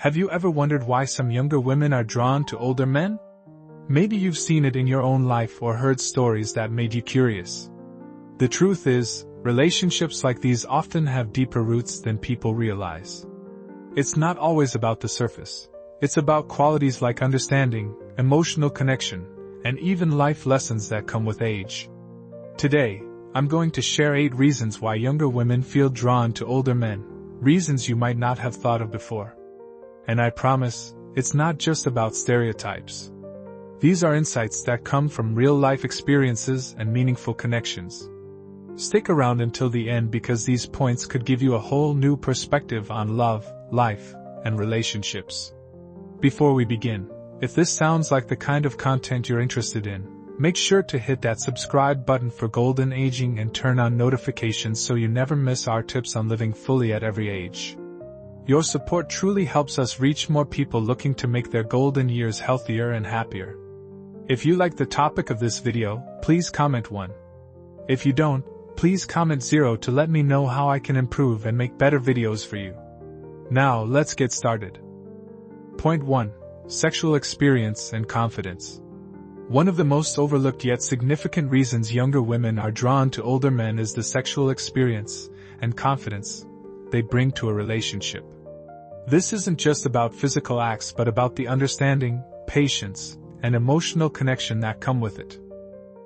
Have you ever wondered why some younger women are drawn to older men? Maybe you've seen it in your own life or heard stories that made you curious. The truth is, relationships like these often have deeper roots than people realize. It's not always about the surface. It's about qualities like understanding, emotional connection, and even life lessons that come with age. Today, I'm going to share 8 reasons why younger women feel drawn to older men, reasons you might not have thought of before. And I promise, it's not just about stereotypes. These are insights that come from real-life experiences and meaningful connections. Stick around until the end because these points could give you a whole new perspective on love, life, and relationships. Before we begin, if this sounds like the kind of content you're interested in, make sure to hit that subscribe button for golden aging and turn on notifications so you never miss our tips on living fully at every age. Your support truly helps us reach more people looking to make their golden years healthier and happier. If you like the topic of this video, please comment 1. If you don't, please comment 0 to let me know how I can improve and make better videos for you. Now, let's get started. Point 1. Sexual experience and confidence. One of the most overlooked yet significant reasons younger women are drawn to older men is the sexual experience and confidence they bring to a relationship. This isn't just about physical acts but about the understanding, patience, and emotional connection that come with it.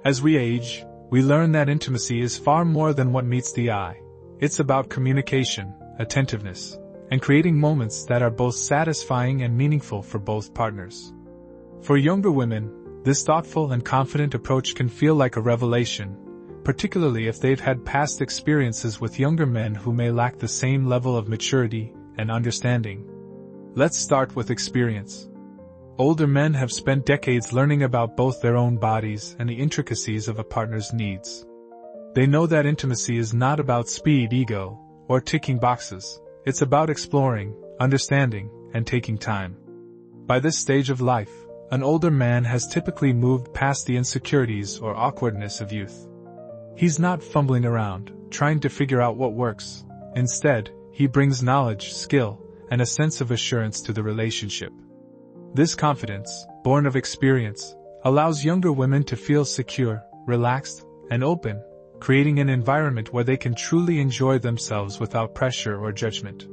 As we age, we learn that intimacy is far more than what meets the eye. It's about communication, attentiveness, and creating moments that are both satisfying and meaningful for both partners. For younger women, this thoughtful and confident approach can feel like a revelation, particularly if they've had past experiences with younger men who may lack the same level of maturity and understanding. Let's start with experience. Older men have spent decades learning about both their own bodies and the intricacies of a partner's needs. They know that intimacy is not about speed, ego, or ticking boxes. It's about exploring, understanding, and taking time. By this stage of life, an older man has typically moved past the insecurities or awkwardness of youth. He's not fumbling around, trying to figure out what works. Instead, he brings knowledge, skill, and a sense of assurance to the relationship. This confidence, born of experience, allows younger women to feel secure, relaxed, and open, creating an environment where they can truly enjoy themselves without pressure or judgment.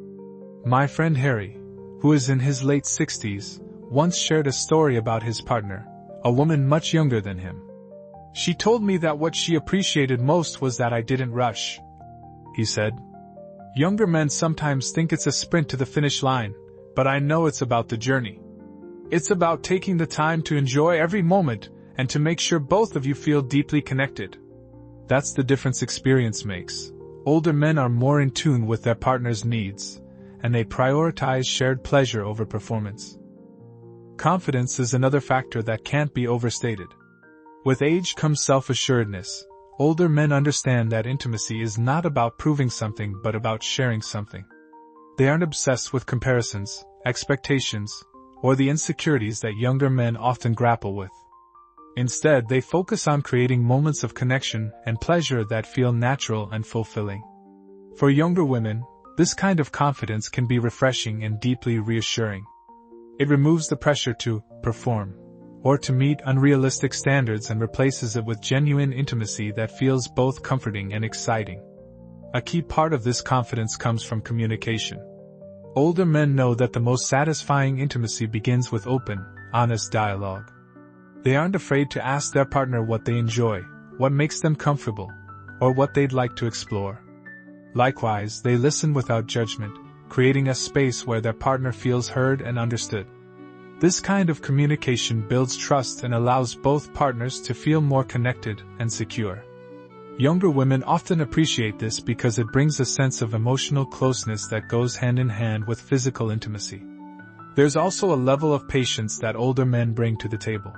My friend Harry, who is in his late 60s, once shared a story about his partner, a woman much younger than him. "She told me that what she appreciated most was that I didn't rush," he said. "Younger men sometimes think it's a sprint to the finish line, but I know it's about the journey. It's about taking the time to enjoy every moment and to make sure both of you feel deeply connected." That's the difference experience makes. Older men are more in tune with their partner's needs, and they prioritize shared pleasure over performance. Confidence is another factor that can't be overstated. With age comes self-assuredness. Older men understand that intimacy is not about proving something but about sharing something. They aren't obsessed with comparisons, expectations, or the insecurities that younger men often grapple with. Instead, they focus on creating moments of connection and pleasure that feel natural and fulfilling. For younger women, this kind of confidence can be refreshing and deeply reassuring. It removes the pressure to perform or to meet unrealistic standards and replaces it with genuine intimacy that feels both comforting and exciting. A key part of this confidence comes from communication. Older men know that the most satisfying intimacy begins with open, honest dialogue. They aren't afraid to ask their partner what they enjoy, what makes them comfortable, or what they'd like to explore. Likewise, they listen without judgment, creating a space where their partner feels heard and understood. This kind of communication builds trust and allows both partners to feel more connected and secure. Younger women often appreciate this because it brings a sense of emotional closeness that goes hand in hand with physical intimacy. There's also a level of patience that older men bring to the table.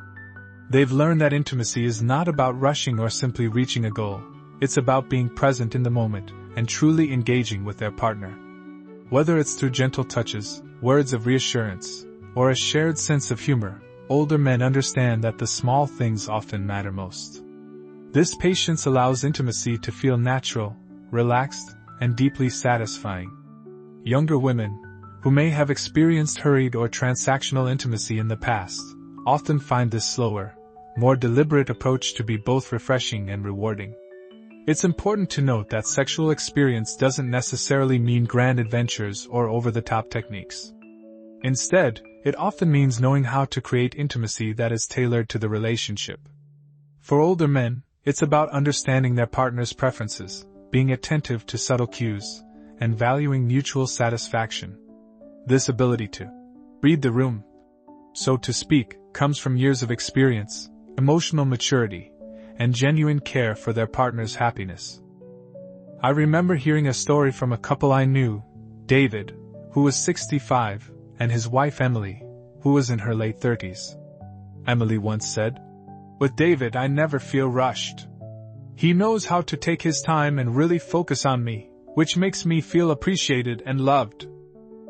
They've learned that intimacy is not about rushing or simply reaching a goal. It's about being present in the moment and truly engaging with their partner. Whether it's through gentle touches, words of reassurance, or a shared sense of humor, older men understand that the small things often matter most. This patience allows intimacy to feel natural, relaxed, and deeply satisfying. Younger women, who may have experienced hurried or transactional intimacy in the past, often find this slower, more deliberate approach to be both refreshing and rewarding. It's important to note that sexual experience doesn't necessarily mean grand adventures or over-the-top techniques. Instead, it often means knowing how to create intimacy that is tailored to the relationship. For older men, it's about understanding their partner's preferences, being attentive to subtle cues, and valuing mutual satisfaction. This ability to read the room, so to speak, comes from years of experience, emotional maturity, and genuine care for their partner's happiness. I remember hearing a story from a couple I knew, David, who was 65, and his wife Emily, who was in her late 30s. Emily once said, "With David, I never feel rushed. He knows how to take his time and really focus on me, which makes me feel appreciated and loved."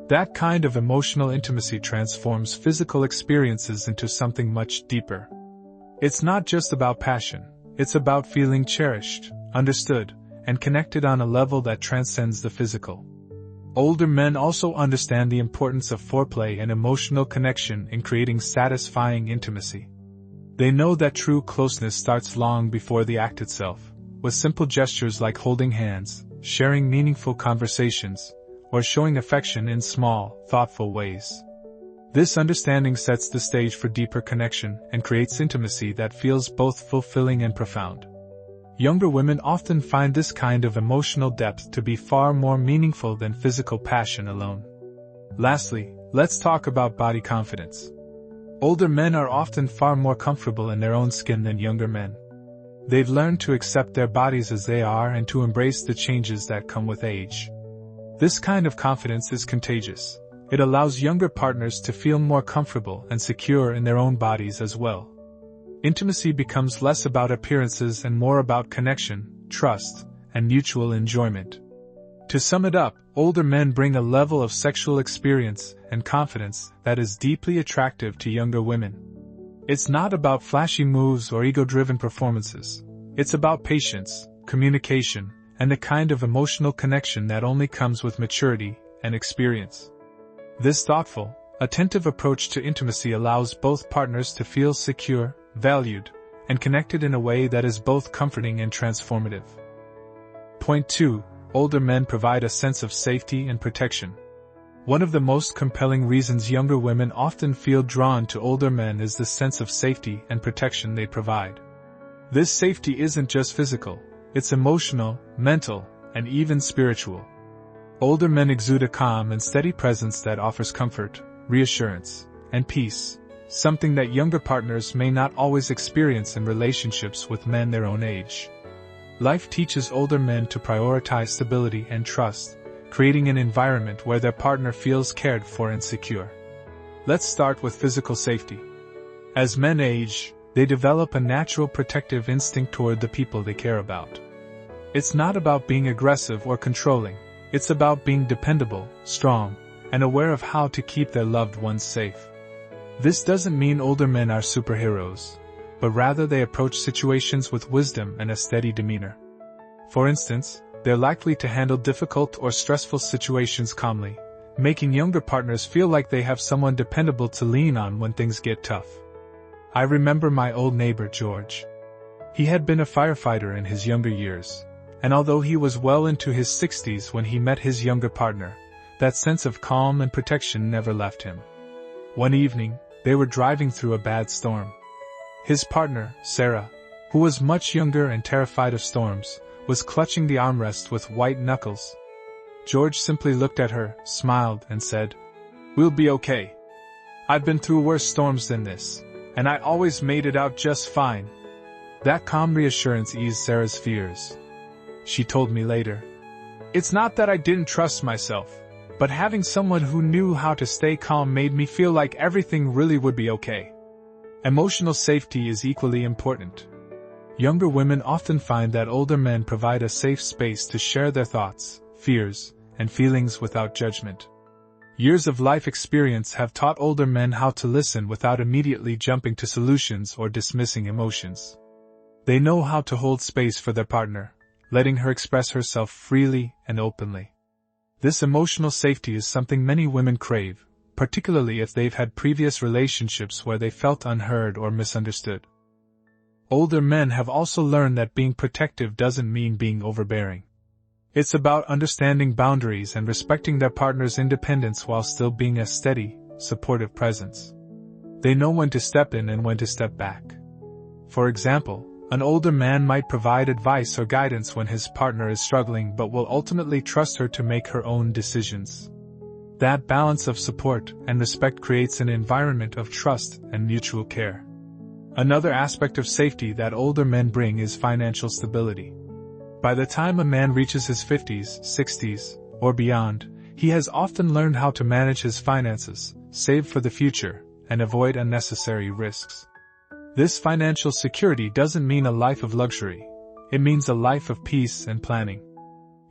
That kind of emotional intimacy transforms physical experiences into something much deeper. It's not just about passion, it's about feeling cherished, understood, and connected on a level that transcends the physical. Older men also understand the importance of foreplay and emotional connection in creating satisfying intimacy. They know that true closeness starts long before the act itself, with simple gestures like holding hands, sharing meaningful conversations, or showing affection in small, thoughtful ways. This understanding sets the stage for deeper connection and creates intimacy that feels both fulfilling and profound. Younger women often find this kind of emotional depth to be far more meaningful than physical passion alone. Lastly, let's talk about body confidence. Older men are often far more comfortable in their own skin than younger men. They've learned to accept their bodies as they are and to embrace the changes that come with age. This kind of confidence is contagious. It allows younger partners to feel more comfortable and secure in their own bodies as well. Intimacy becomes less about appearances and more about connection, trust, and mutual enjoyment. To sum it up, older men bring a level of sexual experience and confidence that is deeply attractive to younger women. It's not about flashy moves or ego-driven performances. It's about patience, communication, and the kind of emotional connection that only comes with maturity and experience. This thoughtful, attentive approach to intimacy allows both partners to feel secure, valued, and connected in a way that is both comforting and transformative. Point 2. Older men provide a sense of safety and protection. One of the most compelling reasons younger women often feel drawn to older men is the sense of safety and protection they provide. This safety isn't just physical, it's emotional, mental, and even spiritual. Older men exude a calm and steady presence that offers comfort, reassurance, and peace, something that younger partners may not always experience in relationships with men their own age. Life teaches older men to prioritize stability and trust, creating an environment where their partner feels cared for and secure. Let's start with physical safety. As men age, they develop a natural protective instinct toward the people they care about. It's not about being aggressive or controlling, it's about being dependable, strong, and aware of how to keep their loved ones safe. This doesn't mean older men are superheroes, but rather they approach situations with wisdom and a steady demeanor. For instance, they're likely to handle difficult or stressful situations calmly, making younger partners feel like they have someone dependable to lean on when things get tough. I remember my old neighbor George. He had been a firefighter in his younger years, and although he was well into his 60s when he met his younger partner, that sense of calm and protection never left him. One evening, they were driving through a bad storm. His partner, Sarah, who was much younger and terrified of storms, was clutching the armrest with white knuckles. George simply looked at her, smiled, and said, "We'll be okay. I've been through worse storms than this, and I always made it out just fine." That calm reassurance eased Sarah's fears. She told me later, "It's not that I didn't trust myself, but having someone who knew how to stay calm made me feel like everything really would be okay." Emotional safety is equally important. Younger women often find that older men provide a safe space to share their thoughts, fears, and feelings without judgment. Years of life experience have taught older men how to listen without immediately jumping to solutions or dismissing emotions. They know how to hold space for their partner, letting her express herself freely and openly. This emotional safety is something many women crave, particularly if they've had previous relationships where they felt unheard or misunderstood. Older men have also learned that being protective doesn't mean being overbearing. It's about understanding boundaries and respecting their partner's independence while still being a steady, supportive presence. They know when to step in and when to step back. For example, an older man might provide advice or guidance when his partner is struggling but will ultimately trust her to make her own decisions. That balance of support and respect creates an environment of trust and mutual care. Another aspect of safety that older men bring is financial stability. By the time a man reaches his 50s, 60s, or beyond, he has often learned how to manage his finances, save for the future, and avoid unnecessary risks. This financial security doesn't mean a life of luxury. It means a life of peace and planning.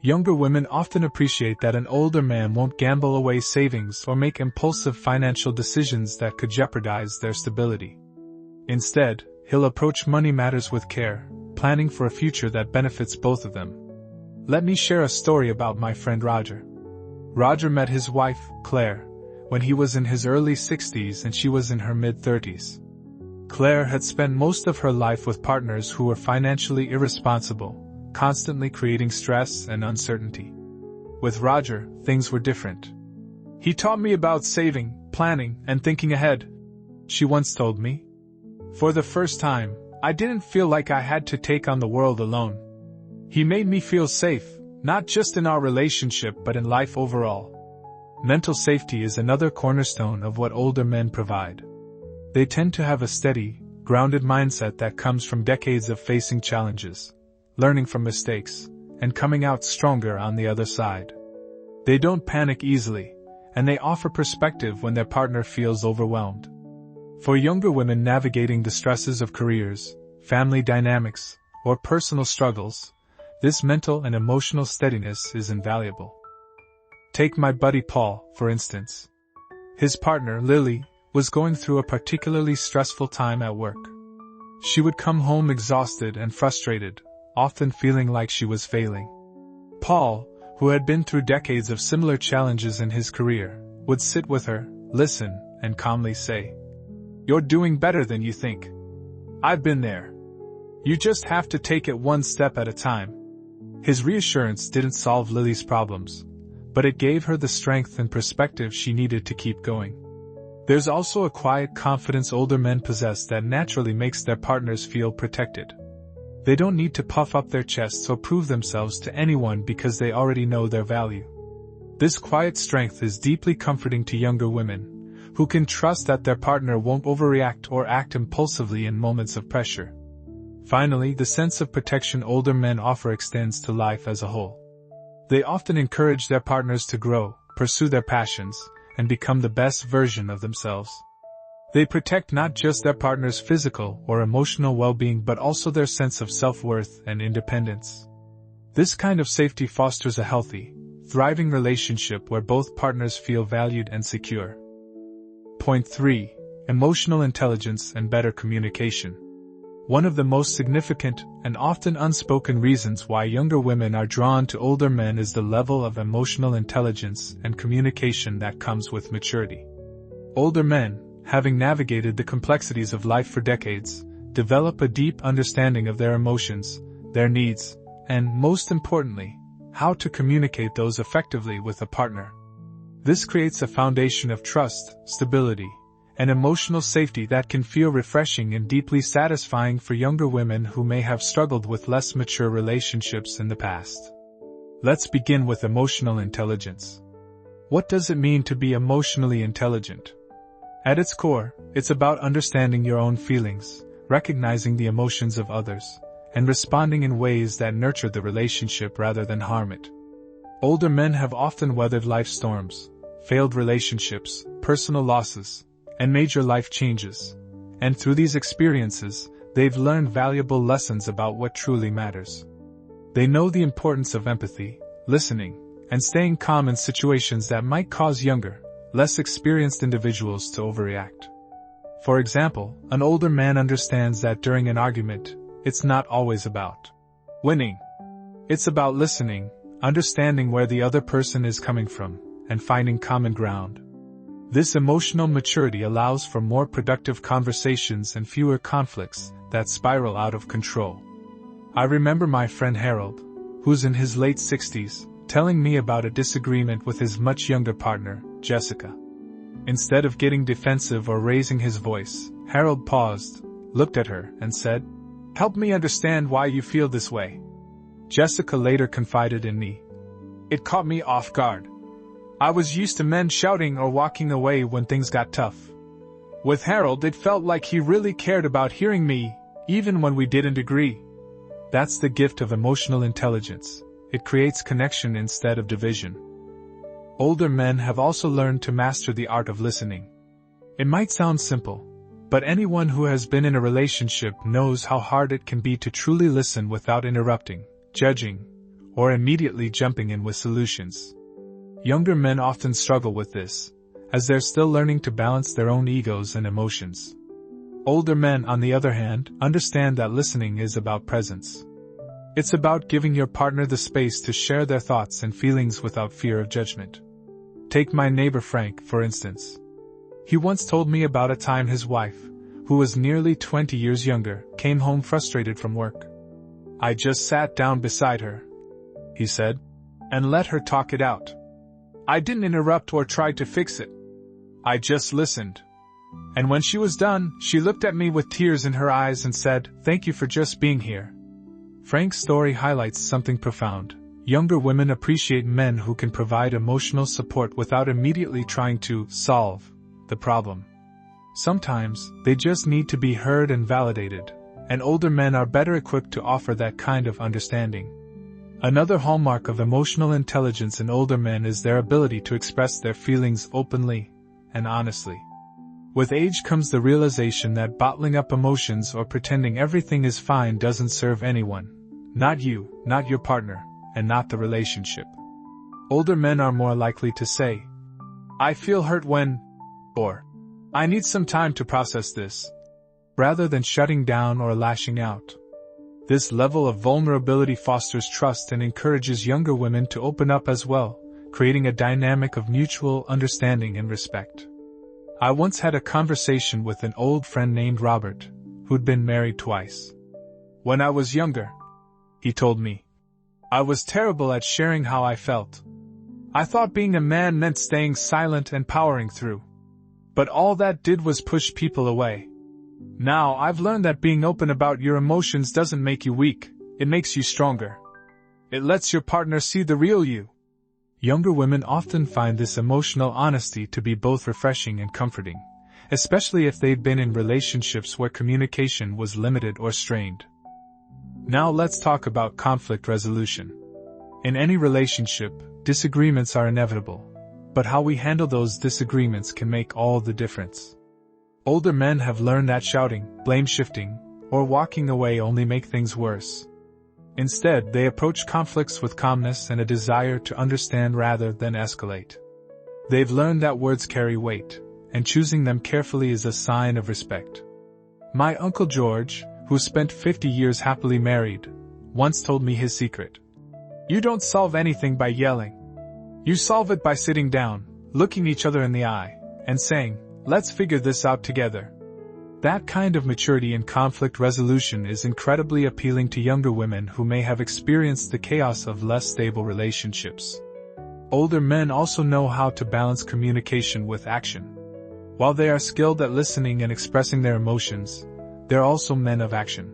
Younger women often appreciate that an older man won't gamble away savings or make impulsive financial decisions that could jeopardize their stability. Instead, he'll approach money matters with care, planning for a future that benefits both of them. Let me share a story about my friend Roger. Roger met his wife, Claire, when he was in his early 60s and she was in her mid-30s. Claire had spent most of her life with partners who were financially irresponsible, constantly creating stress and uncertainty. With Roger, things were different. "He taught me about saving, planning, and thinking ahead," she once told me. "For the first time, I didn't feel like I had to take on the world alone. He made me feel safe, not just in our relationship but in life overall." Mental safety is another cornerstone of what older men provide. They tend to have a steady, grounded mindset that comes from decades of facing challenges, learning from mistakes, and coming out stronger on the other side. They don't panic easily, and they offer perspective when their partner feels overwhelmed. For younger women navigating the stresses of careers, family dynamics, or personal struggles, this mental and emotional steadiness is invaluable. Take my buddy Paul, for instance. His partner, Lily, was going through a particularly stressful time at work. She would come home exhausted and frustrated, often feeling like she was failing. Paul, who had been through decades of similar challenges in his career, would sit with her, listen, and calmly say, "You're doing better than you think. I've been there. You just have to take it one step at a time." His reassurance didn't solve Lily's problems, but it gave her the strength and perspective she needed to keep going. There's also a quiet confidence older men possess that naturally makes their partners feel protected. They don't need to puff up their chests or prove themselves to anyone because they already know their value. This quiet strength is deeply comforting to younger women, who can trust that their partner won't overreact or act impulsively in moments of pressure. Finally, the sense of protection older men offer extends to life as a whole. They often encourage their partners to grow, pursue their passions, and become the best version of themselves. They protect not just their partner's physical or emotional well-being but also their sense of self-worth and independence. This kind of safety fosters a healthy, thriving relationship where both partners feel valued and secure. Point 3. Emotional intelligence and better communication. One of the most significant and often unspoken reasons why younger women are drawn to older men is the level of emotional intelligence and communication that comes with maturity. Older men, having navigated the complexities of life for decades, develop a deep understanding of their emotions, their needs, and, most importantly, how to communicate those effectively with a partner. This creates a foundation of trust, stability, and emotional safety that can feel refreshing and deeply satisfying for younger women who may have struggled with less mature relationships in the past. Let's begin with emotional intelligence. What does it mean to be emotionally intelligent? At its core, it's about understanding your own feelings, recognizing the emotions of others, and responding in ways that nurture the relationship rather than harm it. Older men have often weathered life storms, failed relationships, personal losses, and major life changes, and through these experiences, they've learned valuable lessons about what truly matters. They know the importance of empathy, listening, and staying calm in situations that might cause younger, less experienced individuals to overreact. For example, an older man understands that during an argument, it's not always about winning. It's about listening, understanding where the other person is coming from, and finding common ground. This emotional maturity allows for more productive conversations and fewer conflicts that spiral out of control. I remember my friend Harold, who's in his late 60s, telling me about a disagreement with his much younger partner, Jessica. Instead of getting defensive or raising his voice, Harold paused, looked at her, and said, "Help me understand why you feel this way." Jessica later confided in me. "It caught me off guard. I was used to men shouting or walking away when things got tough. With Harold, it felt like he really cared about hearing me, even when we didn't agree." That's the gift of emotional intelligence. It creates connection instead of division. Older men have also learned to master the art of listening. It might sound simple, but anyone who has been in a relationship knows how hard it can be to truly listen without interrupting, judging, or immediately jumping in with solutions. Younger men often struggle with this, as they're still learning to balance their own egos and emotions. Older men, on the other hand, understand that listening is about presence. It's about giving your partner the space to share their thoughts and feelings without fear of judgment. Take my neighbor Frank, for instance. He once told me about a time his wife, who was nearly 20 years younger, came home frustrated from work. "I just sat down beside her," he said, "and let her talk it out. I didn't interrupt or try to fix it. I just listened. And when she was done, she looked at me with tears in her eyes and said, 'Thank you for just being here.'" Frank's story highlights something profound. Younger women appreciate men who can provide emotional support without immediately trying to solve the problem. Sometimes, they just need to be heard and validated, and older men are better equipped to offer that kind of understanding. Another hallmark of emotional intelligence in older men is their ability to express their feelings openly and honestly. With age comes the realization that bottling up emotions or pretending everything is fine doesn't serve anyone. Not you, not your partner, and not the relationship. Older men are more likely to say, "I feel hurt when," or "I need some time to process this," rather than shutting down or lashing out. This level of vulnerability fosters trust and encourages younger women to open up as well, creating a dynamic of mutual understanding and respect. I once had a conversation with an old friend named Robert, who'd been married twice. "When I was younger," he told me, "I was terrible at sharing how I felt. I thought being a man meant staying silent and powering through. But all that did was push people away. Now I've learned that being open about your emotions doesn't make you weak, it makes you stronger. It lets your partner see the real you." Younger women often find this emotional honesty to be both refreshing and comforting, especially if they've been in relationships where communication was limited or strained. Now let's talk about conflict resolution. In any relationship, disagreements are inevitable, but how we handle those disagreements can make all the difference. Older men have learned that shouting, blame shifting, or walking away only make things worse. Instead, they approach conflicts with calmness and a desire to understand rather than escalate. They've learned that words carry weight, and choosing them carefully is a sign of respect. My Uncle George, who spent 50 years happily married, once told me his secret. "You don't solve anything by yelling. You solve it by sitting down, looking each other in the eye, and saying, 'Let's figure this out together.'" That kind of maturity in conflict resolution is incredibly appealing to younger women who may have experienced the chaos of less stable relationships. Older men also know how to balance communication with action. While they are skilled at listening and expressing their emotions, they're also men of action.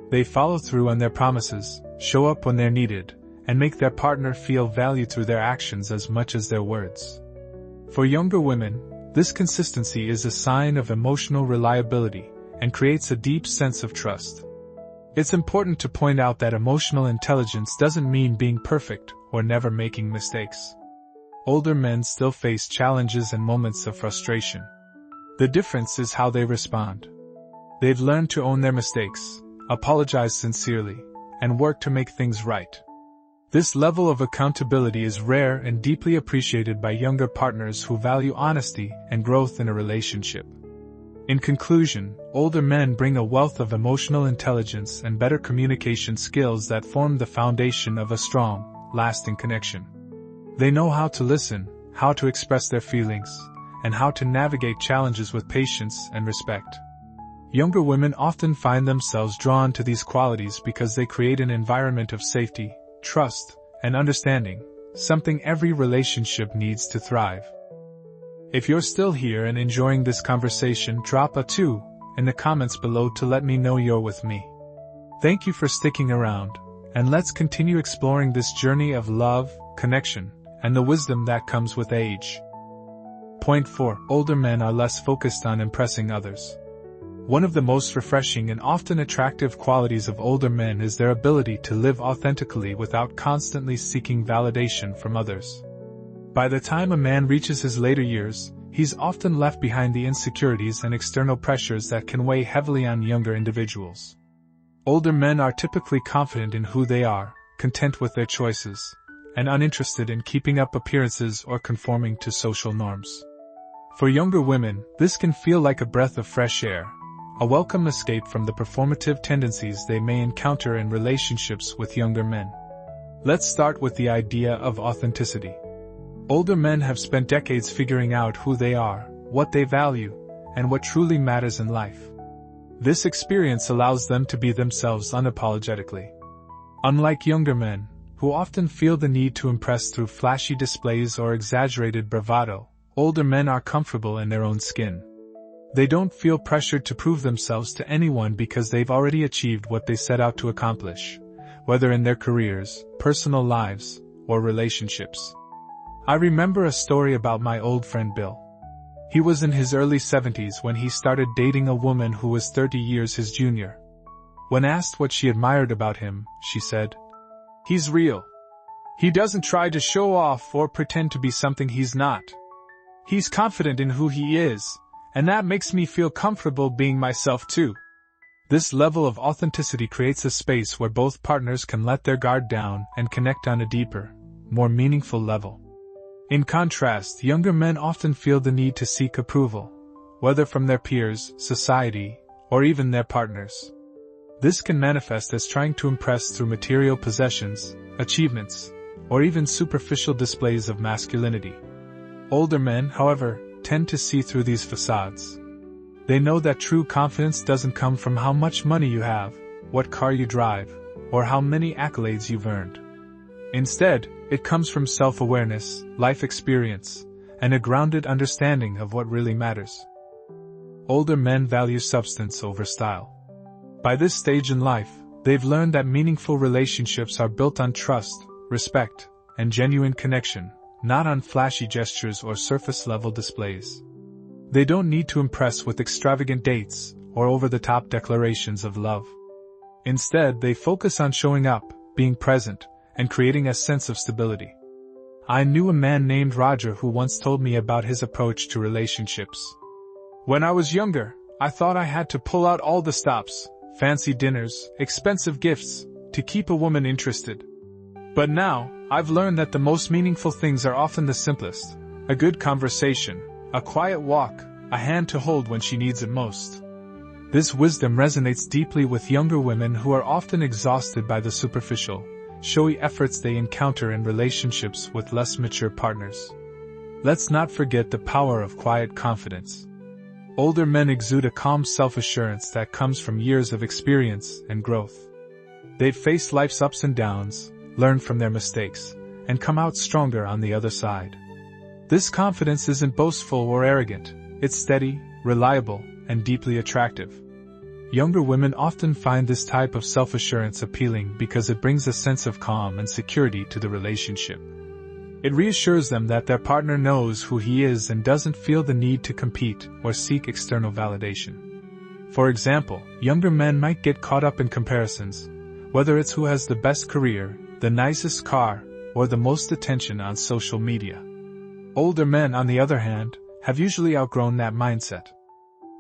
They follow through on their promises, show up when they're needed, and make their partner feel valued through their actions as much as their words. For younger women, this consistency is a sign of emotional reliability and creates a deep sense of trust. It's important to point out that emotional intelligence doesn't mean being perfect or never making mistakes. Older men still face challenges and moments of frustration. The difference is how they respond. They've learned to own their mistakes, apologize sincerely, and work to make things right. This level of accountability is rare and deeply appreciated by younger partners who value honesty and growth in a relationship. In conclusion, older men bring a wealth of emotional intelligence and better communication skills that form the foundation of a strong, lasting connection. They know how to listen, how to express their feelings, and how to navigate challenges with patience and respect. Younger women often find themselves drawn to these qualities because they create an environment of safety, trust, and understanding, something every relationship needs to thrive. If you're still here and enjoying this conversation, drop a 2 in the comments below to let me know you're with me. Thank you for sticking around, and let's continue exploring this journey of love, connection, and the wisdom that comes with age. Point 4. Older men are less focused on impressing others. One of the most refreshing and often attractive qualities of older men is their ability to live authentically without constantly seeking validation from others. By the time a man reaches his later years, he's often left behind the insecurities and external pressures that can weigh heavily on younger individuals. Older men are typically confident in who they are, content with their choices, and uninterested in keeping up appearances or conforming to social norms. For younger women, this can feel like a breath of fresh air, a welcome escape from the performative tendencies they may encounter in relationships with younger men. Let's start with the idea of authenticity. Older men have spent decades figuring out who they are, what they value, and what truly matters in life. This experience allows them to be themselves unapologetically. Unlike younger men, who often feel the need to impress through flashy displays or exaggerated bravado, older men are comfortable in their own skin. They don't feel pressured to prove themselves to anyone because they've already achieved what they set out to accomplish, whether in their careers, personal lives, or relationships. I remember a story about my old friend Bill. He was in his early 70s when he started dating a woman who was 30 years his junior. When asked what she admired about him, she said, "He's real. He doesn't try to show off or pretend to be something he's not. He's confident in who he is, and that makes me feel comfortable being myself too." This level of authenticity creates a space where both partners can let their guard down and connect on a deeper, more meaningful level. In contrast, younger men often feel the need to seek approval, whether from their peers, society, or even their partners. This can manifest as trying to impress through material possessions, achievements, or even superficial displays of masculinity. Older men, however, tend to see through these facades. They know that true confidence doesn't come from how much money you have, what car you drive, or how many accolades you've earned. Instead, it comes from self-awareness, life experience, and a grounded understanding of what really matters. Older men value substance over style. By this stage in life, they've learned that meaningful relationships are built on trust, respect, and genuine connection, not on flashy gestures or surface-level displays. They don't need to impress with extravagant dates or over-the-top declarations of love. Instead, they focus on showing up, being present, and creating a sense of stability. I knew a man named Roger who once told me about his approach to relationships. "When I was younger, I thought I had to pull out all the stops, fancy dinners, expensive gifts, to keep a woman interested. But now, I've learned that the most meaningful things are often the simplest: a good conversation, a quiet walk, a hand to hold when she needs it most." This wisdom resonates deeply with younger women who are often exhausted by the superficial, showy efforts they encounter in relationships with less mature partners. Let's not forget the power of quiet confidence. Older men exude a calm self-assurance that comes from years of experience and growth. They've faced life's ups and downs, learned from their mistakes, and come out stronger on the other side. This confidence isn't boastful or arrogant, it's steady, reliable, and deeply attractive. Younger women often find this type of self-assurance appealing because it brings a sense of calm and security to the relationship. It reassures them that their partner knows who he is and doesn't feel the need to compete or seek external validation. For example, younger men might get caught up in comparisons, whether it's who has the best career, the nicest car, or the most attention on social media. Older men, on the other hand, have usually outgrown that mindset.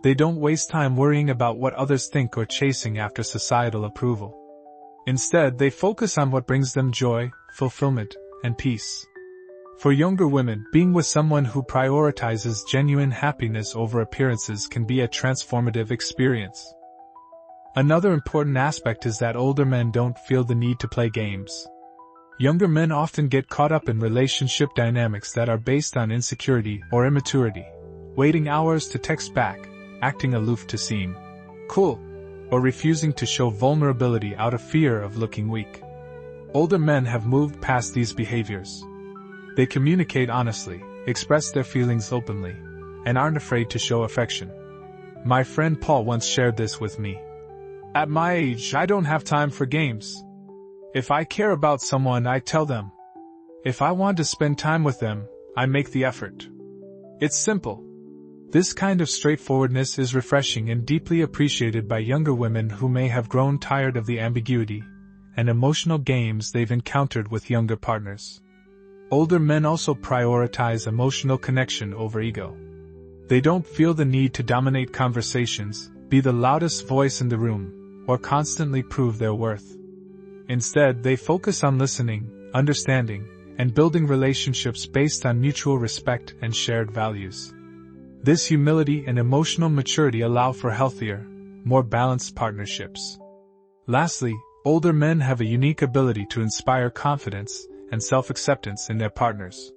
They don't waste time worrying about what others think or chasing after societal approval. Instead, they focus on what brings them joy, fulfillment, and peace. For younger women, being with someone who prioritizes genuine happiness over appearances can be a transformative experience. Another important aspect is that older men don't feel the need to play games. Younger men often get caught up in relationship dynamics that are based on insecurity or immaturity, waiting hours to text back, acting aloof to seem cool, or refusing to show vulnerability out of fear of looking weak. Older men have moved past these behaviors. They communicate honestly, express their feelings openly, and aren't afraid to show affection. My friend Paul once shared this with me. At my age, I don't have time for games. If I care about someone, I tell them. If I want to spend time with them, I make the effort. It's simple. This kind of straightforwardness is refreshing and deeply appreciated by younger women who may have grown tired of the ambiguity and emotional games they've encountered with younger partners. Older men also prioritize emotional connection over ego. They don't feel the need to dominate conversations, be the loudest voice in the room, or constantly prove their worth. Instead, they focus on listening, understanding, and building relationships based on mutual respect and shared values. This humility and emotional maturity allow for healthier, more balanced partnerships. Lastly, older men have a unique ability to inspire confidence and self-acceptance in their partners.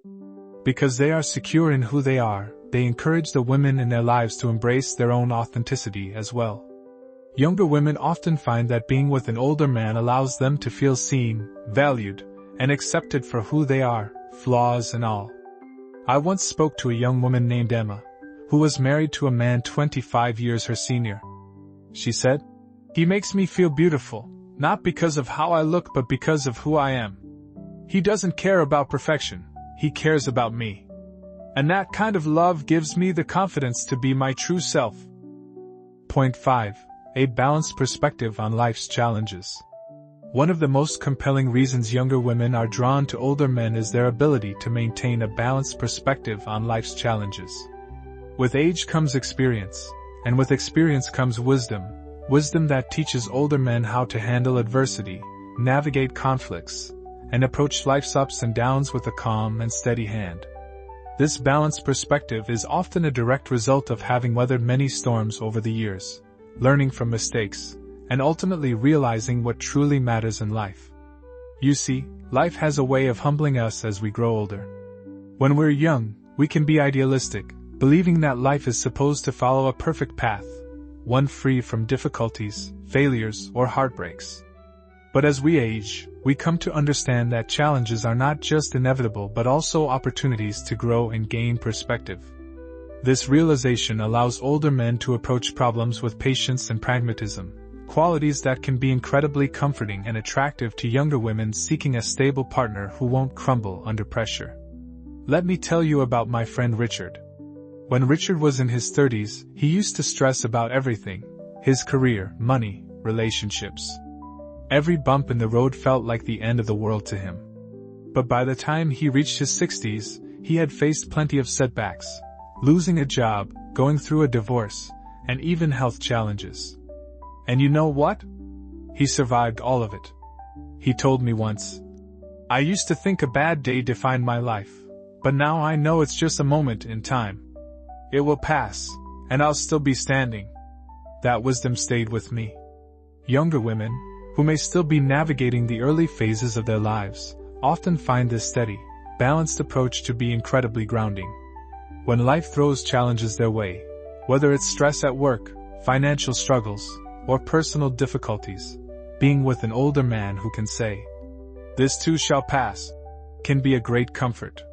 Because they are secure in who they are, they encourage the women in their lives to embrace their own authenticity as well. Younger women often find that being with an older man allows them to feel seen, valued, and accepted for who they are, flaws and all. I once spoke to a young woman named Emma, who was married to a man 25 years her senior. She said, "He makes me feel beautiful, not because of how I look but because of who I am. He doesn't care about perfection, he cares about me. And that kind of love gives me the confidence to be my true self." Point 5. A balanced perspective on life's challenges. One of the most compelling reasons younger women are drawn to older men is their ability to maintain a balanced perspective on life's challenges. With age comes experience, and with experience comes wisdom that teaches older men how to handle adversity, navigate conflicts, and approach life's ups and downs with a calm and steady hand. This balanced perspective is often a direct result of having weathered many storms over the years, learning from mistakes, and ultimately realizing what truly matters in life. You see, life has a way of humbling us as we grow older. When we're young, we can be idealistic, believing that life is supposed to follow a perfect path, one free from difficulties, failures, or heartbreaks. But as we age, we come to understand that challenges are not just inevitable but also opportunities to grow and gain perspective. This realization allows older men to approach problems with patience and pragmatism, qualities that can be incredibly comforting and attractive to younger women seeking a stable partner who won't crumble under pressure. Let me tell you about my friend Richard. When Richard was in his 30s, he used to stress about everything: his career, money, relationships. Every bump in the road felt like the end of the world to him. But by the time he reached his 60s, he had faced plenty of setbacks, losing a job, going through a divorce, and even health challenges. And you know what? He survived all of it. He told me once, "I used to think a bad day defined my life, but now I know it's just a moment in time. It will pass, and I'll still be standing." That wisdom stayed with me. Younger women, who may still be navigating the early phases of their lives, often find this steady, balanced approach to be incredibly grounding. When life throws challenges their way, whether it's stress at work, financial struggles, or personal difficulties, being with an older man who can say, "This too shall pass," can be a great comfort.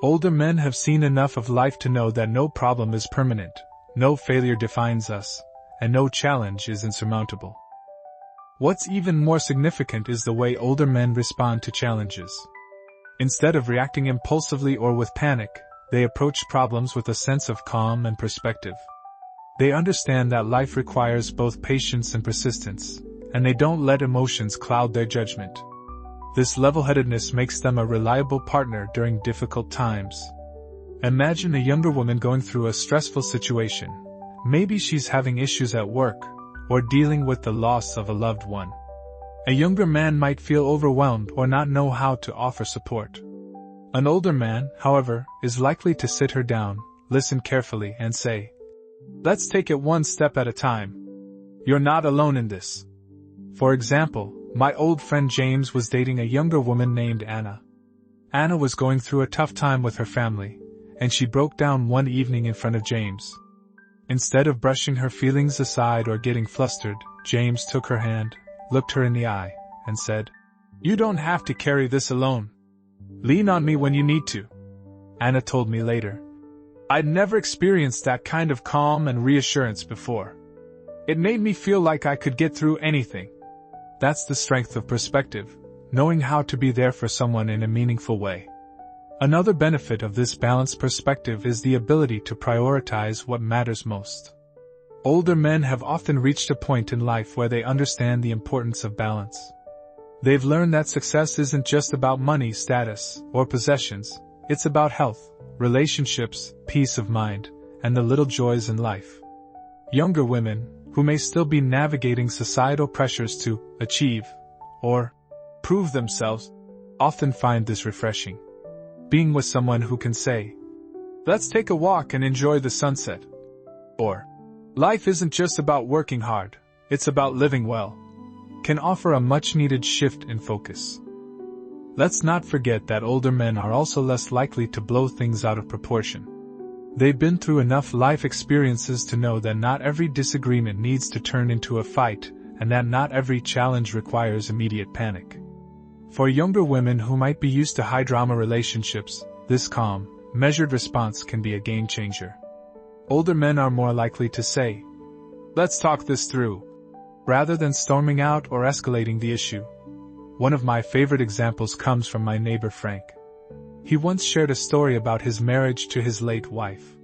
Older men have seen enough of life to know that no problem is permanent, no failure defines us, and no challenge is insurmountable. What's even more significant is the way older men respond to challenges. Instead of reacting impulsively or with panic, they approach problems with a sense of calm and perspective. They understand that life requires both patience and persistence, and they don't let emotions cloud their judgment. This level-headedness makes them a reliable partner during difficult times. Imagine a younger woman going through a stressful situation. Maybe she's having issues at work, or dealing with the loss of a loved one. A younger man might feel overwhelmed or not know how to offer support. An older man, however, is likely to sit her down, listen carefully, and say, "Let's take it one step at a time. You're not alone in this." For example, My old friend James was dating a younger woman named Anna. Anna was going through a tough time with her family, and she broke down one evening in front of James. Instead of brushing her feelings aside or getting flustered, James took her hand, looked her in the eye, and said, "You don't have to carry this alone. Lean on me when you need to." Anna told me later, "I'd never experienced that kind of calm and reassurance before. It made me feel like I could get through anything." That's the strength of perspective, knowing how to be there for someone in a meaningful way. Another benefit of this balanced perspective is the ability to prioritize what matters most. Older men have often reached a point in life where they understand the importance of balance. They've learned that success isn't just about money, status, or possessions. It's about health, relationships, peace of mind, and the little joys in life. Younger women, who may still be navigating societal pressures to achieve or prove themselves, often find this refreshing. Being with someone who can say, "Let's take a walk and enjoy the sunset," or "Life isn't just about working hard, it's about living well," can offer a much-needed shift in focus. Let's not forget that older men are also less likely to blow things out of proportion. They've been through enough life experiences to know that not every disagreement needs to turn into a fight, and that not every challenge requires immediate panic. For younger women who might be used to high-drama relationships, this calm, measured response can be a game-changer. Older men are more likely to say, "Let's talk this through," rather than storming out or escalating the issue. One of my favorite examples comes from my neighbor Frank. He once shared a story about his marriage to his late wife.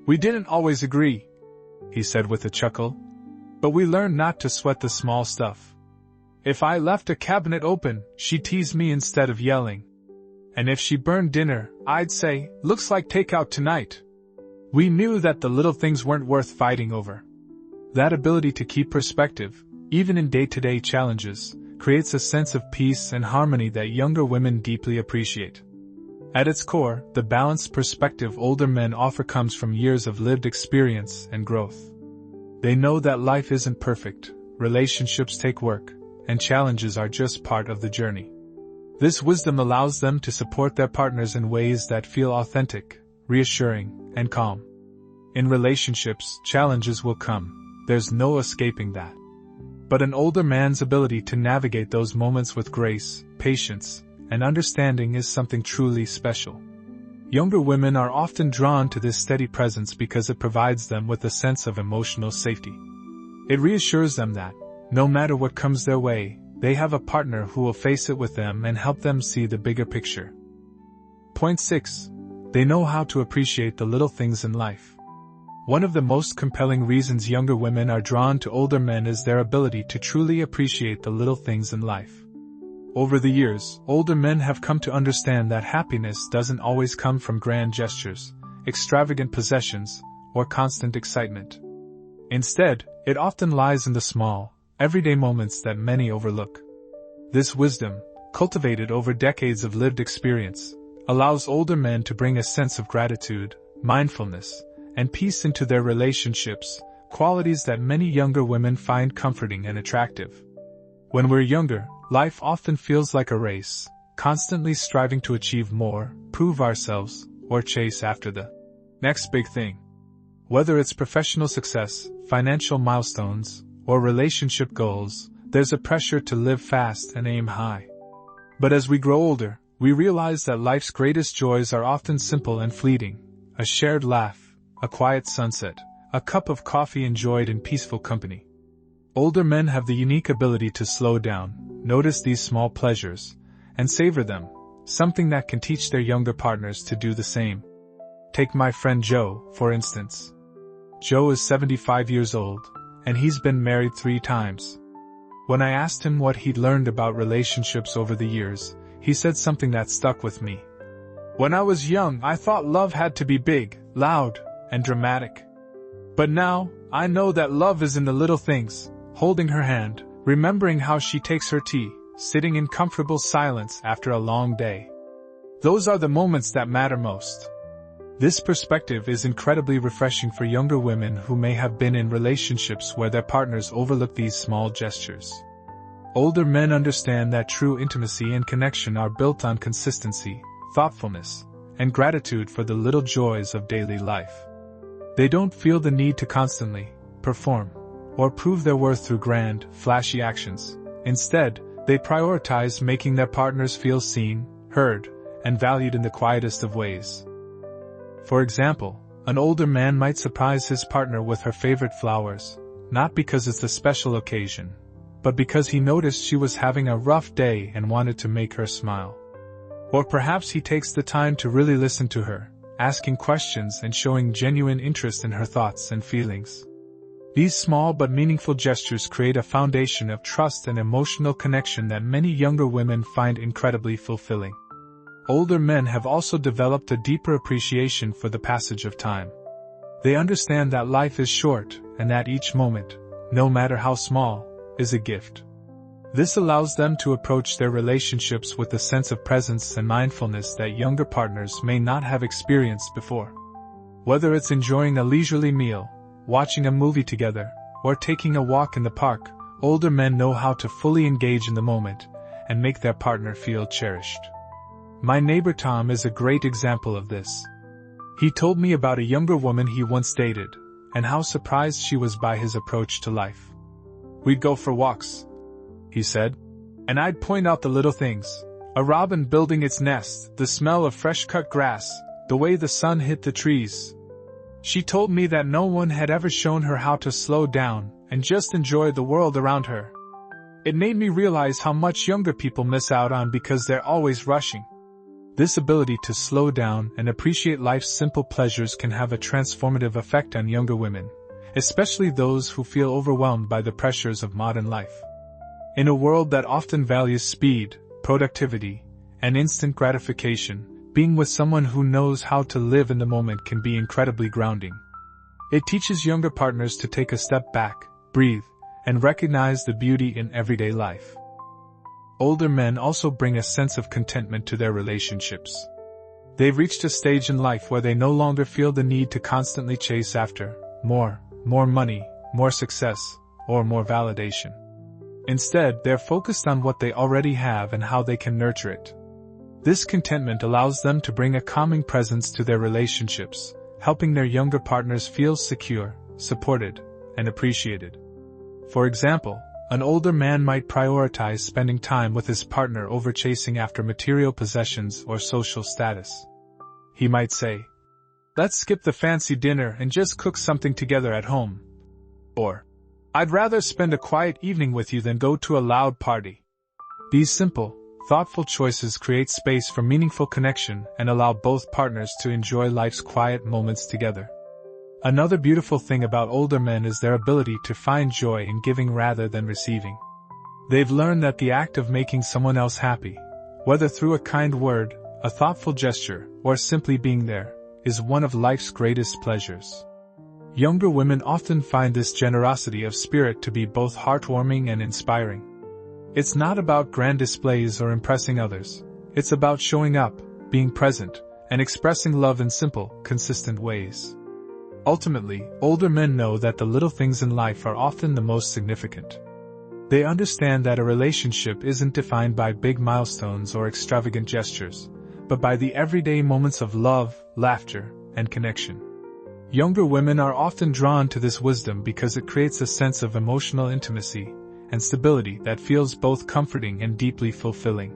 "We didn't always agree," he said with a chuckle, "but we learned not to sweat the small stuff. If I left a cabinet open, she'd tease me instead of yelling. And if she burned dinner, I'd say, 'Looks like takeout tonight.' We knew that the little things weren't worth fighting over." That ability to keep perspective, even in day-to-day challenges, creates a sense of peace and harmony that younger women deeply appreciate. At its core, the balanced perspective older men offer comes from years of lived experience and growth. They know that life isn't perfect, relationships take work, and challenges are just part of the journey. This wisdom allows them to support their partners in ways that feel authentic, reassuring, and calm. In relationships, challenges will come. There's no escaping that. But an older man's ability to navigate those moments with grace, patience, and understanding is something truly special. Younger women are often drawn to this steady presence because it provides them with a sense of emotional safety. It reassures them that, no matter what comes their way, they have a partner who will face it with them and help them see the bigger picture. Point 6. They know how to appreciate the little things in life. One of the most compelling reasons younger women are drawn to older men is their ability to truly appreciate the little things in life. Over the years, older men have come to understand that happiness doesn't always come from grand gestures, extravagant possessions, or constant excitement. Instead, it often lies in the small, everyday moments that many overlook. This wisdom, cultivated over decades of lived experience, allows older men to bring a sense of gratitude, mindfulness, and peace into their relationships, qualities that many younger women find comforting and attractive. When we're younger, life often feels like a race, constantly striving to achieve more, prove ourselves, or chase after the next big thing. Whether it's professional success, financial milestones, or relationship goals, there's a pressure to live fast and aim high. But as we grow older, we realize that life's greatest joys are often simple and fleeting: a shared laugh, a quiet sunset, a cup of coffee enjoyed in peaceful company. Older men have the unique ability to slow down, notice these small pleasures, and savor them, something that can teach their younger partners to do the same. Take my friend Joe, for instance. Joe is 75 years old, and he's been married 3 times. When I asked him what he'd learned about relationships over the years, he said something that stuck with me. "When I was young, I thought love had to be big, loud, and dramatic. But now, I know that love is in the little things, holding her hand, remembering how she takes her tea, sitting in comfortable silence after a long day. Those are the moments that matter most." This perspective is incredibly refreshing for younger women who may have been in relationships where their partners overlook these small gestures. Older men understand that true intimacy and connection are built on consistency, thoughtfulness, and gratitude for the little joys of daily life. They don't feel the need to constantly perform or prove their worth through grand, flashy actions. Instead, they prioritize making their partners feel seen, heard, and valued in the quietest of ways. For example, an older man might surprise his partner with her favorite flowers, not because it's a special occasion, but because he noticed she was having a rough day and wanted to make her smile. Or perhaps he takes the time to really listen to her, asking questions and showing genuine interest in her thoughts and feelings. These small but meaningful gestures create a foundation of trust and emotional connection that many younger women find incredibly fulfilling. Older men have also developed a deeper appreciation for the passage of time. They understand that life is short and that each moment, no matter how small, is a gift. This allows them to approach their relationships with a sense of presence and mindfulness that younger partners may not have experienced before. Whether it's enjoying a leisurely meal, watching a movie together, or taking a walk in the park, older men know how to fully engage in the moment and make their partner feel cherished. My neighbor Tom is a great example of this. He told me about a younger woman he once dated, and how surprised she was by his approach to life. "We'd go for walks," he said, "and I'd point out the little things. A robin building its nest, the smell of fresh-cut grass, the way the sun hit the trees." She told me that no one had ever shown her how to slow down and just enjoy the world around her. It made me realize how much younger people miss out on because they're always rushing. This ability to slow down and appreciate life's simple pleasures can have a transformative effect on younger women, especially those who feel overwhelmed by the pressures of modern life. In a world that often values speed, productivity, and instant gratification, being with someone who knows how to live in the moment can be incredibly grounding. It teaches younger partners to take a step back, breathe, and recognize the beauty in everyday life. Older men also bring a sense of contentment to their relationships. They've reached a stage in life where they no longer feel the need to constantly chase after more money, more success, or more validation. Instead, they're focused on what they already have and how they can nurture it. This contentment allows them to bring a calming presence to their relationships, helping their younger partners feel secure, supported, and appreciated. For example, an older man might prioritize spending time with his partner over chasing after material possessions or social status. He might say, "Let's skip the fancy dinner and just cook something together at home." Or, "I'd rather spend a quiet evening with you than go to a loud party." These simple, thoughtful choices create space for meaningful connection and allow both partners to enjoy life's quiet moments together. Another beautiful thing about older men is their ability to find joy in giving rather than receiving. They've learned that the act of making someone else happy, whether through a kind word, a thoughtful gesture, or simply being there, is one of life's greatest pleasures. Younger women often find this generosity of spirit to be both heartwarming and inspiring. It's not about grand displays or impressing others. It's about showing up, being present, and expressing love in simple, consistent ways. Ultimately, older men know that the little things in life are often the most significant. They understand that a relationship isn't defined by big milestones or extravagant gestures, but by the everyday moments of love, laughter, and connection. Younger women are often drawn to this wisdom because it creates a sense of emotional intimacy and stability that feels both comforting and deeply fulfilling.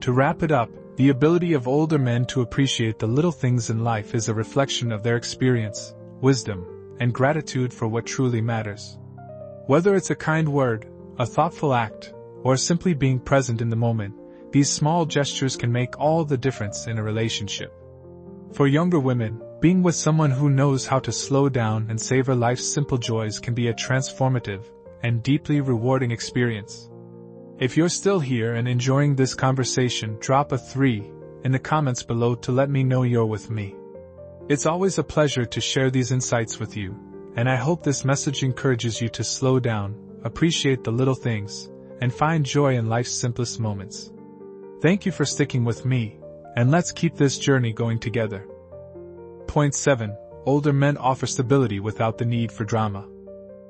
To wrap it up, the ability of older men to appreciate the little things in life is a reflection of their experience, wisdom, and gratitude for what truly matters. Whether it's a kind word, a thoughtful act, or simply being present in the moment, these small gestures can make all the difference in a relationship. For younger women, being with someone who knows how to slow down and savor life's simple joys can be a transformative and deeply rewarding experience. If you're still here and enjoying this conversation, drop a 3 in the comments below to let me know you're with me. It's always a pleasure to share these insights with you, and I hope this message encourages you to slow down, appreciate the little things, and find joy in life's simplest moments. Thank you for sticking with me, and let's keep this journey going together. Point 7. Older men offer stability without the need for drama.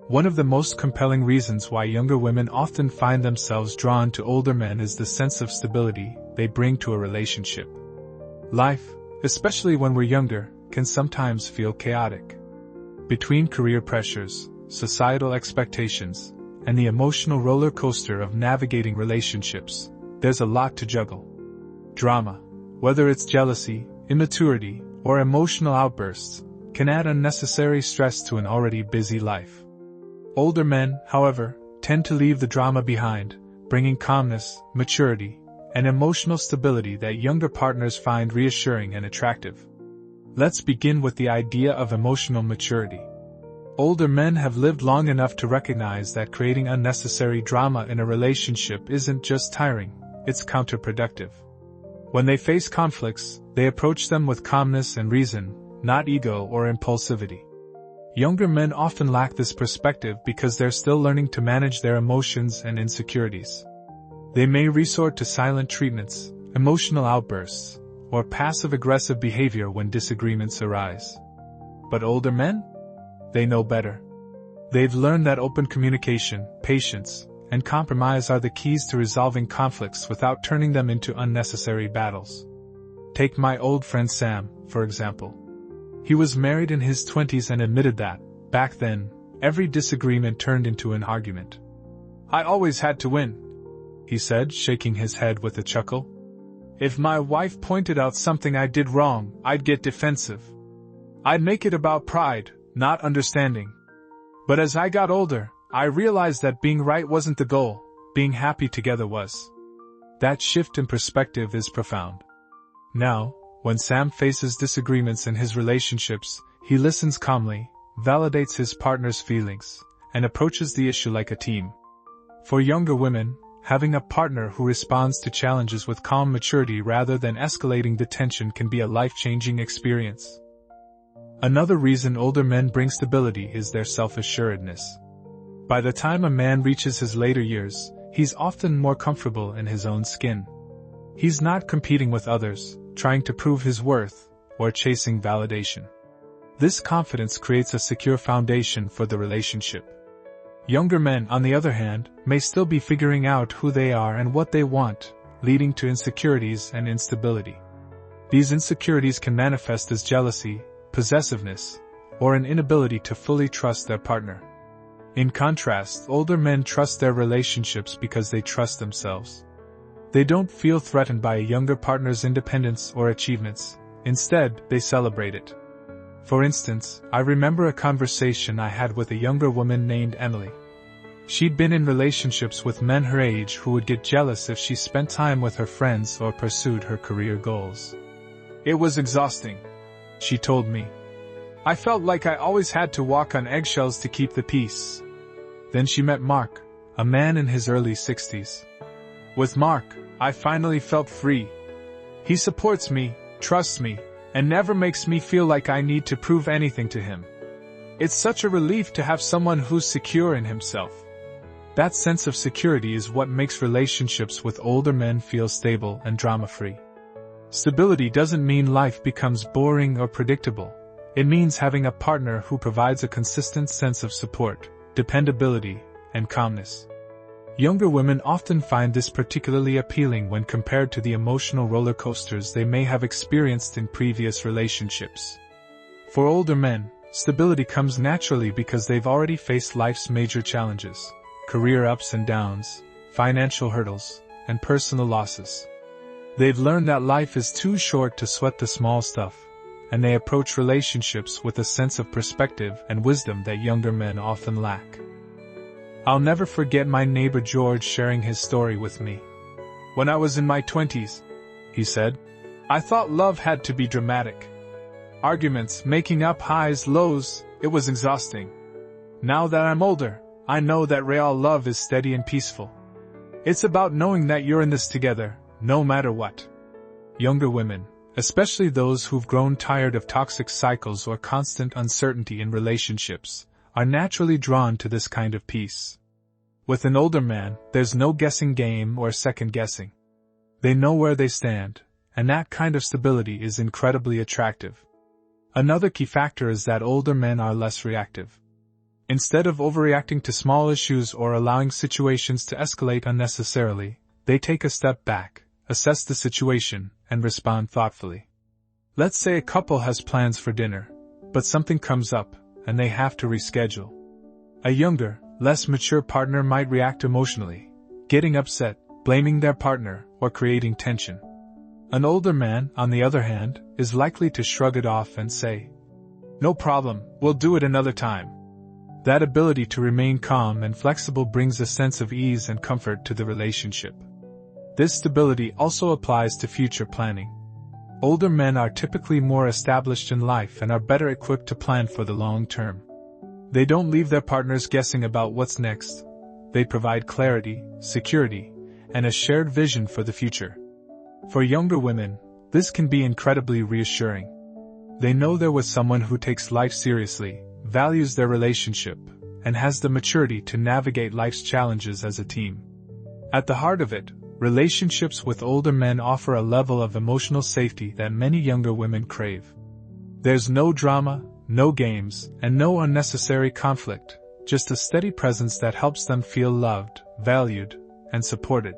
One of the most compelling reasons why younger women often find themselves drawn to older men is the sense of stability they bring to a relationship. Life, especially when we're younger, can sometimes feel chaotic. Between career pressures, societal expectations, and the emotional roller coaster of navigating relationships, there's a lot to juggle. Drama, whether it's jealousy, immaturity, or emotional outbursts, can add unnecessary stress to an already busy life. Older men, however, tend to leave the drama behind, bringing calmness, maturity, and emotional stability that younger partners find reassuring and attractive. Let's begin with the idea of emotional maturity. Older men have lived long enough to recognize that creating unnecessary drama in a relationship isn't just tiring, it's counterproductive. When they face conflicts, they approach them with calmness and reason, not ego or impulsivity. Younger men often lack this perspective because they're still learning to manage their emotions and insecurities. They may resort to silent treatments, emotional outbursts, or passive-aggressive behavior when disagreements arise. But older men? They know better. They've learned that open communication, patience, and compromise are the keys to resolving conflicts without turning them into unnecessary battles. Take my old friend Sam, for example. He was married in his 20s and admitted that, back then, every disagreement turned into an argument. "I always had to win," he said, shaking his head with a chuckle. "If my wife pointed out something I did wrong, I'd get defensive. I'd make it about pride, not understanding. But as I got older, I realized that being right wasn't the goal, being happy together was." That shift in perspective is profound. Now, when Sam faces disagreements in his relationships, he listens calmly, validates his partner's feelings, and approaches the issue like a team. For younger women, having a partner who responds to challenges with calm maturity rather than escalating the tension can be a life-changing experience. Another reason older men bring stability is their self-assuredness. By the time a man reaches his later years, he's often more comfortable in his own skin. He's not competing with others, trying to prove his worth, or chasing validation. This confidence creates a secure foundation for the relationship. Younger men, on the other hand, may still be figuring out who they are and what they want, leading to insecurities and instability. These insecurities can manifest as jealousy, possessiveness, or an inability to fully trust their partner. In contrast, older men trust their relationships because they trust themselves. They don't feel threatened by a younger partner's independence or achievements. Instead, they celebrate it. For instance, I remember a conversation I had with a younger woman named Emily. She'd been in relationships with men her age who would get jealous if she spent time with her friends or pursued her career goals. "It was exhausting," she told me. "I felt like I always had to walk on eggshells to keep the peace." Then she met Mark, a man in his early 60s. "With Mark, I finally felt free. He supports me, trusts me, and never makes me feel like I need to prove anything to him. It's such a relief to have someone who's secure in himself." That sense of security is what makes relationships with older men feel stable and drama-free. Stability doesn't mean life becomes boring or predictable. It means having a partner who provides a consistent sense of support, dependability, and calmness. Younger women often find this particularly appealing when compared to the emotional roller coasters they may have experienced in previous relationships. For older men, stability comes naturally because they've already faced life's major challenges: career ups and downs, financial hurdles, and personal losses. They've learned that life is too short to sweat the small stuff, and they approach relationships with a sense of perspective and wisdom that younger men often lack. I'll never forget my neighbor George sharing his story with me. "When I was in my 20s, he said, I thought love had to be dramatic. Arguments, making up highs, lows, it was exhausting. Now that I'm older, I know that real love is steady and peaceful. It's about knowing that you're in this together, no matter what." Younger women, especially those who've grown tired of toxic cycles or constant uncertainty in relationships, are naturally drawn to this kind of peace. With an older man, there's no guessing game or second guessing. They know where they stand, and that kind of stability is incredibly attractive. Another key factor is that older men are less reactive. Instead of overreacting to small issues or allowing situations to escalate unnecessarily, they take a step back, assess the situation, and respond thoughtfully. Let's say a couple has plans for dinner, but something comes up, and they have to reschedule. A younger, less mature partner might react emotionally, getting upset, blaming their partner, or creating tension. An older man, on the other hand, is likely to shrug it off and say, "No problem, we'll do it another time." That ability to remain calm and flexible brings a sense of ease and comfort to the relationship. This stability also applies to future planning. Older men are typically more established in life and are better equipped to plan for the long term. They don't leave their partners guessing about what's next. They provide clarity, security, and a shared vision for the future. For younger women, this can be incredibly reassuring. They know they're with someone who takes life seriously, values their relationship, and has the maturity to navigate life's challenges as a team. At the heart of it, relationships with older men offer a level of emotional safety that many younger women crave. There's no drama, no games, and no unnecessary conflict, just a steady presence that helps them feel loved, valued, and supported.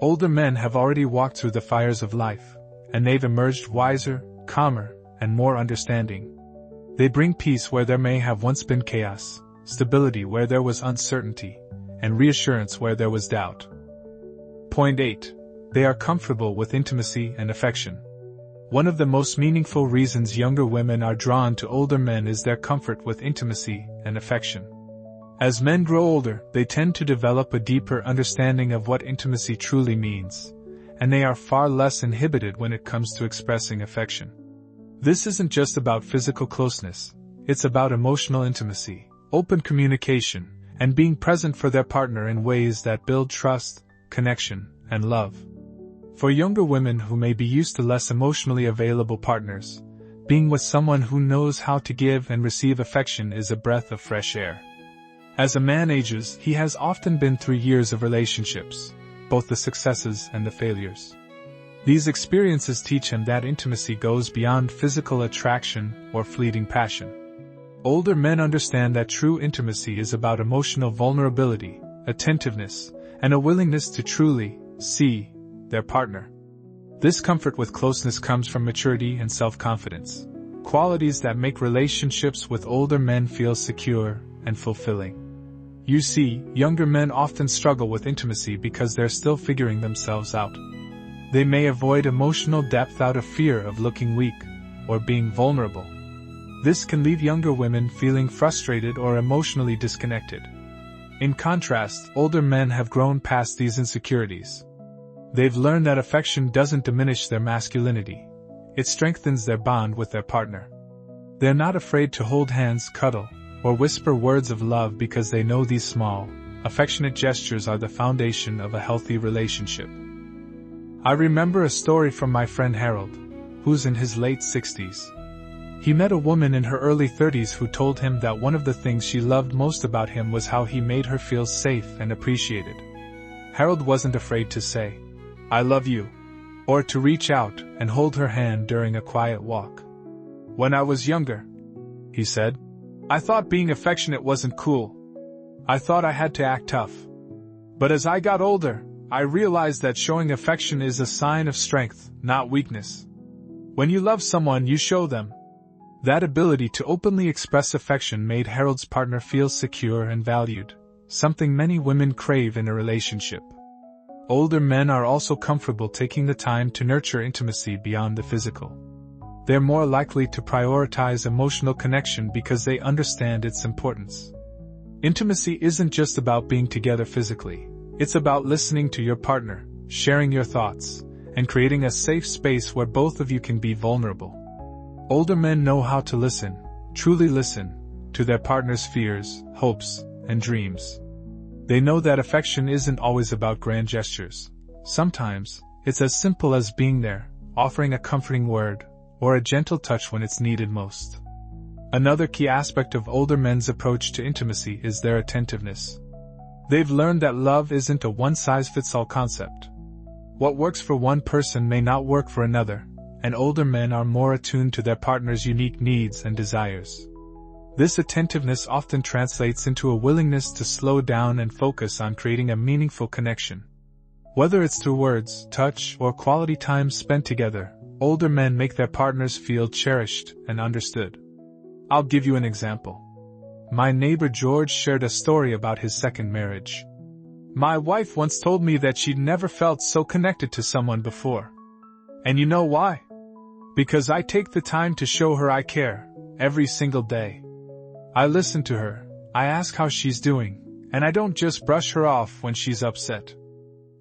Older men have already walked through the fires of life, and they've emerged wiser, calmer, and more understanding. They bring peace where there may have once been chaos, stability where there was uncertainty, and reassurance where there was doubt. Point 8. They are comfortable with intimacy and affection. One of the most meaningful reasons younger women are drawn to older men is their comfort with intimacy and affection. As men grow older, they tend to develop a deeper understanding of what intimacy truly means, and they are far less inhibited when it comes to expressing affection. This isn't just about physical closeness, it's about emotional intimacy, open communication, and being present for their partner in ways that build trust, connection, and love. For younger women who may be used to less emotionally available partners, being with someone who knows how to give and receive affection is a breath of fresh air. As a man ages, he has often been through years of relationships, both the successes and the failures. These experiences teach him that intimacy goes beyond physical attraction or fleeting passion. Older men understand that true intimacy is about emotional vulnerability, attentiveness, and a willingness to truly see their partner. This comfort with closeness comes from maturity and self-confidence, qualities that make relationships with older men feel secure and fulfilling. You see, younger men often struggle with intimacy because they're still figuring themselves out. They may avoid emotional depth out of fear of looking weak or being vulnerable. This can leave younger women feeling frustrated or emotionally disconnected. In contrast, older men have grown past these insecurities. They've learned that affection doesn't diminish their masculinity. It strengthens their bond with their partner. They're not afraid to hold hands, cuddle, or whisper words of love because they know these small, affectionate gestures are the foundation of a healthy relationship. I remember a story from my friend Harold, who's in his late 60s. He met a woman in her early 30s who told him that one of the things she loved most about him was how he made her feel safe and appreciated. Harold wasn't afraid to say, "I love you," or to reach out and hold her hand during a quiet walk. "When I was younger," he said, "I thought being affectionate wasn't cool. I thought I had to act tough. But as I got older, I realized that showing affection is a sign of strength, not weakness. When you love someone, you show them." That ability to openly express affection made Harold's partner feel secure and valued, something many women crave in a relationship. Older men are also comfortable taking the time to nurture intimacy beyond the physical. They're more likely to prioritize emotional connection because they understand its importance. Intimacy isn't just about being together physically. It's about listening to your partner, sharing your thoughts, and creating a safe space where both of you can be vulnerable. Older men know how to listen, truly listen, to their partner's fears, hopes, and dreams. They know that affection isn't always about grand gestures. Sometimes, it's as simple as being there, offering a comforting word, or a gentle touch when it's needed most. Another key aspect of older men's approach to intimacy is their attentiveness. They've learned that love isn't a one-size-fits-all concept. What works for one person may not work for another, and older men are more attuned to their partner's unique needs and desires. This attentiveness often translates into a willingness to slow down and focus on creating a meaningful connection. Whether it's through words, touch, or quality time spent together, older men make their partners feel cherished and understood. I'll give you an example. My neighbor George shared a story about his second marriage. My wife once told me that she'd never felt so connected to someone before. And you know why? Because I take the time to show her I care, every single day. I listen to her, I ask how she's doing, and I don't just brush her off when she's upset.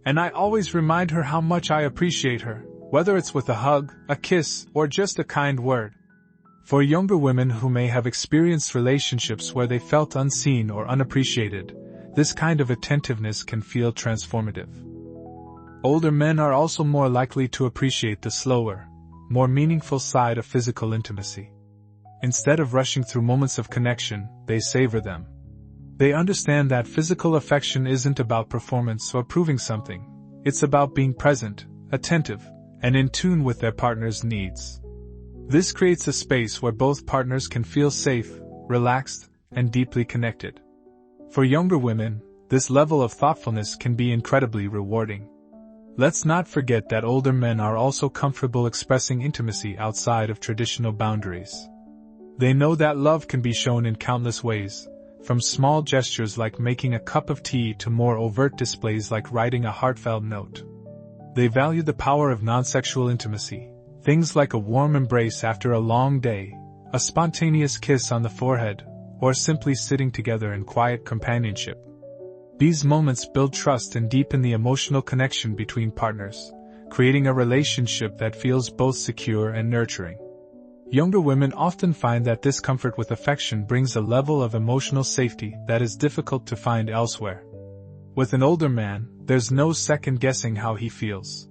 And I always remind her how much I appreciate her, whether it's with a hug, a kiss, or just a kind word. For younger women who may have experienced relationships where they felt unseen or unappreciated, this kind of attentiveness can feel transformative. Older men are also more likely to appreciate the slower, more meaningful side of physical intimacy. Instead of rushing through moments of connection, they savor them. They understand that physical affection isn't about performance or proving something. It's about being present, attentive, and in tune with their partner's needs. This creates a space where both partners can feel safe, relaxed, and deeply connected. For younger women, this level of thoughtfulness can be incredibly rewarding. Let's not forget that older men are also comfortable expressing intimacy outside of traditional boundaries. They know that love can be shown in countless ways, from small gestures like making a cup of tea to more overt displays like writing a heartfelt note. They value the power of non-sexual intimacy, things like a warm embrace after a long day, a spontaneous kiss on the forehead, or simply sitting together in quiet companionship. These moments build trust and deepen the emotional connection between partners, creating a relationship that feels both secure and nurturing. Younger women often find that this comfort with affection brings a level of emotional safety that is difficult to find elsewhere. With an older man, there's no second-guessing how he feels.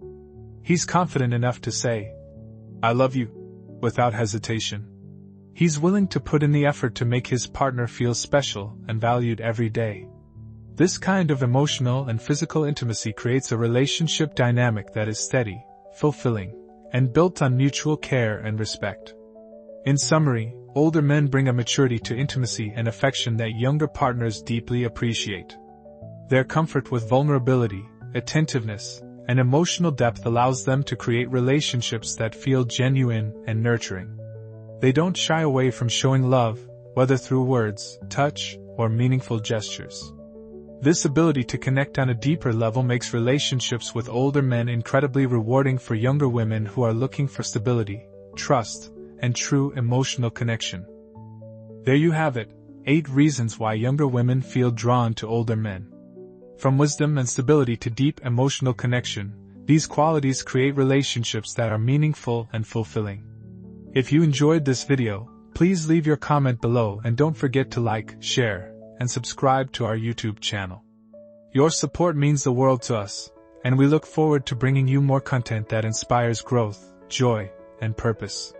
He's confident enough to say, "I love you," without hesitation. He's willing to put in the effort to make his partner feel special and valued every day. This kind of emotional and physical intimacy creates a relationship dynamic that is steady, fulfilling, and built on mutual care and respect. In summary, older men bring a maturity to intimacy and affection that younger partners deeply appreciate. Their comfort with vulnerability, attentiveness, and emotional depth allows them to create relationships that feel genuine and nurturing. They don't shy away from showing love, whether through words, touch, or meaningful gestures. This ability to connect on a deeper level makes relationships with older men incredibly rewarding for younger women who are looking for stability, trust, and true emotional connection. There you have it, 8 reasons why younger women feel drawn to older men. From wisdom and stability to deep emotional connection, these qualities create relationships that are meaningful and fulfilling. If you enjoyed this video, please leave your comment below and don't forget to like, share, and subscribe to our YouTube channel. Your support means the world to us, and we look forward to bringing you more content that inspires growth, joy, and purpose.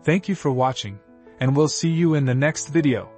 Thank you for watching, and we'll see you in the next video.